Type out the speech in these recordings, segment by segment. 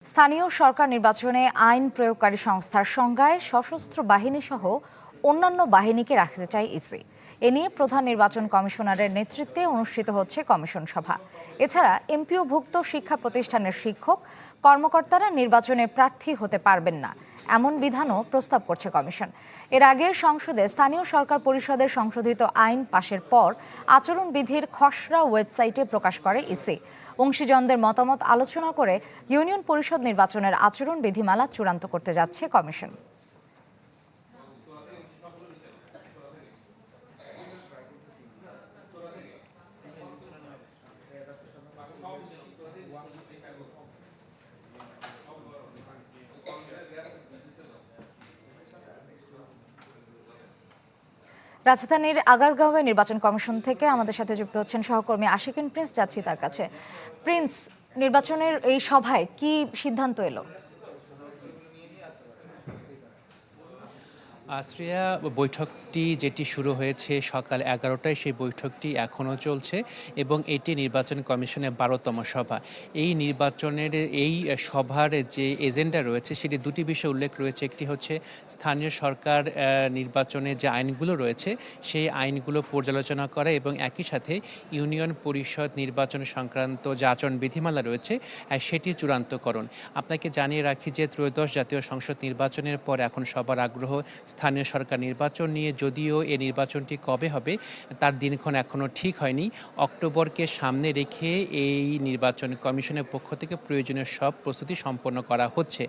স্থানীয় সরকার নির্বাচনে আইন প্রয়োগকারী সংস্থার সংজ্ঞায় সশস্ত্র বাহিনী সহ অন্যান্য বাহিনীকে রাখতে চায় ইসি। এ নিয়ে প্রধান নির্বাচন কমিশনারের নেতৃত্বে অনুষ্ঠিত হচ্ছে কমিশন সভা। এছাড়া এমপিওভুক্ত শিক্ষা প্রতিষ্ঠানের শিক্ষক কর্মকর্তারা নির্বাচনে প্রার্থী হতে পারবেন না এমন বিধানও প্রস্তাব করছে কমিশন। এর আগে সংসদে স্থানীয় সরকার পরিষদের সংশোধিত আইন পাশের পর আচরণবিধির খসড়া ওয়েবসাইটে প্রকাশ করে ইসি। অংশীজনদের মতামত আলোচনা করে ইউনিয়ন পরিষদ নির্বাচনের আচরণ বিধিমালা চূড়ান্ত করতে যাচ্ছে কমিশন। রাজধানীর আগারগাঁওয়ে নির্বাচন কমিশন থেকে আমাদের সাথে যুক্ত হচ্ছেন সহকর্মী আশিকিন প্রিন্স। যাচ্ছি তার কাছে। প্রিন্স, নির্বাচনের এই সভায় কি সিদ্ধান্ত এলো? শ্রেয়া, বৈঠকটি যেটি শুরু হয়েছে সকাল 11টায়, সেই বৈঠকটি এখনও চলছে এবং এটি নির্বাচন কমিশনের 12তম সভা। এই নির্বাচনের এই সভার যে এজেন্ডা রয়েছে সেটি দুটি বিষয় উল্লেখ রয়েছে। একটি হচ্ছে স্থানীয় সরকার নির্বাচনের যে আইনগুলো রয়েছে সেই আইনগুলো পর্যালোচনা করা এবং একই সাথে ইউনিয়ন পরিষদ নির্বাচন সংক্রান্ত যে আচরণ বিধিমালা রয়েছে সেটি চূড়ান্তকরণ। আপনাকে জানিয়ে রাখি যে ত্রয়োদশ জাতীয় সংসদ নির্বাচনের পর এখন সবার আগ্রহ স্থানীয় সরকার নির্বাচন নিয়ে। যদিও এই নির্বাচনটি কবে হবে তার দিনক্ষণ এখনও ঠিক হয়নি। অক্টোবরকে সামনে রেখে এই নির্বাচন কমিশনের পক্ষ থেকে প্রয়োজনীয় সব প্রস্তুতি সম্পন্ন করা হচ্ছে।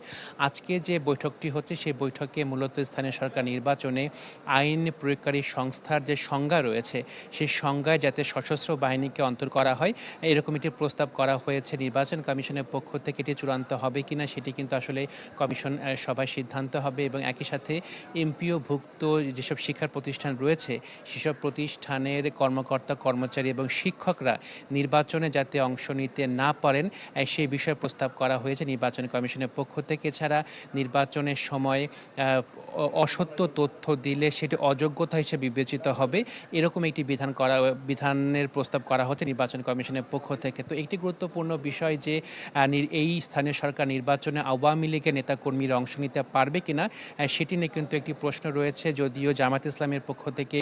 আজকে যে বৈঠকটি হচ্ছে সেই বৈঠকে মূলত স্থানীয় সরকার নির্বাচনে আইন প্রয়োগকারী সংস্থার যে সংজ্ঞা রয়েছে সেই সংজ্ঞায় যাতে সশস্ত্র বাহিনীকে অন্তর করা হয় এরকম একটি প্রস্তাব করা হয়েছে। নির্বাচন কমিশনের পক্ষ থেকে এটি চূড়ান্ত হবে কিনা সেটি কিন্তু আসলে কমিশন সভায় সিদ্ধান্ত হবে এবং একই সাথে এমপিওভুক্ত যেসব শিক্ষা প্রতিষ্ঠান রয়েছে সেসব প্রতিষ্ঠানের কর্মকর্তা কর্মচারী এবং শিক্ষকরা নির্বাচনে যাতে অংশ নিতে না পারেন সেই বিষয়ে প্রস্তাব করা হয়েছে নির্বাচন কমিশনের পক্ষ থেকে। এছাড়া নির্বাচনের সময় অসত্য তথ্য দিলে সেটি অযোগ্যতা হিসেবে বিবেচিত হবে এরকম একটি বিধানের প্রস্তাব করা হচ্ছে নির্বাচন কমিশনের পক্ষ থেকে। তো একটি গুরুত্বপূর্ণ বিষয় যে এই স্থানীয় সরকার নির্বাচনে আওয়ামী লীগের নেতাকর্মীরা অংশ নিতে পারবে কিনা সেটি নিয়ে কিন্তু একটি প্রশ্ন রয়েছে। যদিও জামাত ইসলামের পক্ষ থেকে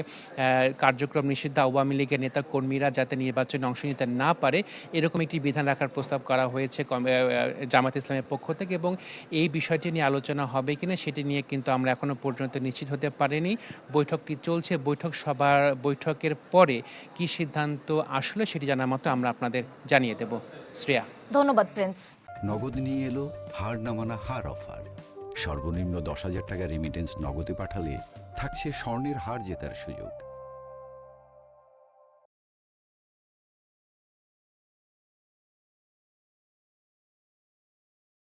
কার্যক্রম নিষিদ্ধ, আওয়ামী লীগের নেতা কর্মীরা যাতে নির্বাচনে অংশ নিতে না পারে এরকম একটি বিধান রাখার প্রস্তাব করা হয়েছে জামাত ইসলামের পক্ষ থেকে এবং এই বিষয়টি নিয়ে আলোচনা হবে কিনা সেটি নিয়ে কিন্তু আমরা এখনো পর্যন্ত নিশ্চিত হতে পারিনি। বৈঠকটি চলছে, বৈঠকের পরে কি সিদ্ধান্ত আসলে সেটি জানা মতো আমরা আপনাদের জানিয়ে দেব। শ্রেয়া, ধন্যবাদ প্রিন্স। নগদ নিয়ে এলো হার না মানা হার অফার। সর্বনিম্ন 10,000 টাকা রেমিটেন্স নগদে পাঠালে থাকছে স্বর্ণের হার জেতার সুযোগ।